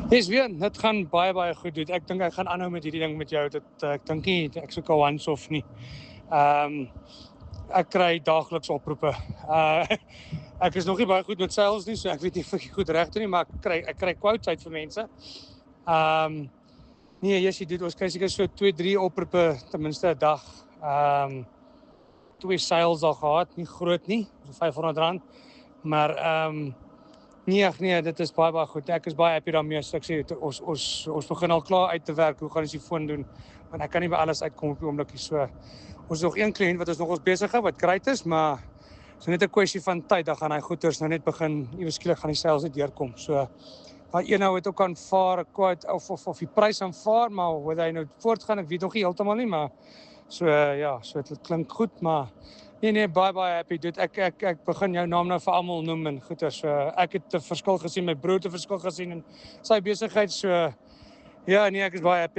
Dis weer, dit gaan baie goed doen. Ek dink ek gaan aanhou met hierdie ding met jou. Ek dink nie ek soek 'n once-off nie. Ek kry daagliks oproepe. Ek is nog nie baie goed met sales nie, so ek weet nie of ek goed reg doen nie, maar ek kry quotes uit vir mense. Nee, jy doen ons kry seker so 2-3 oproepe ten minste 'n dag. 2 sales al gehad, nie groot nie, so R500, maar nee, dit is baie goed. Ek is baie happy daarmee. So ek sê ons begin al klaar uit te werk. Hoe gaan ons die foon doen? Want ek kan nie by alles uitkom op die oomblikie. So ons is nog een kliënt wat ons nog besig is, wat great is, maar so net 'n kwessie van tyd, dan gaan hy goeders nou net begin, ewe skielik gaan die sales net deurkom. So daai een nou het ook aanvaar 'n quote of die prys aanvaar, maar hoe hy nou voortgaan, ek weet nog nie heeltemal nie, maar so so dit klink goed, maar nee, baie happy dude. Ek begin jou naam nou vir almal noem en goeie. So ek het 'n verskil gesien, my broer het 'n verskil gesien in sy besigheid. So ja, nee, ek is baie happy.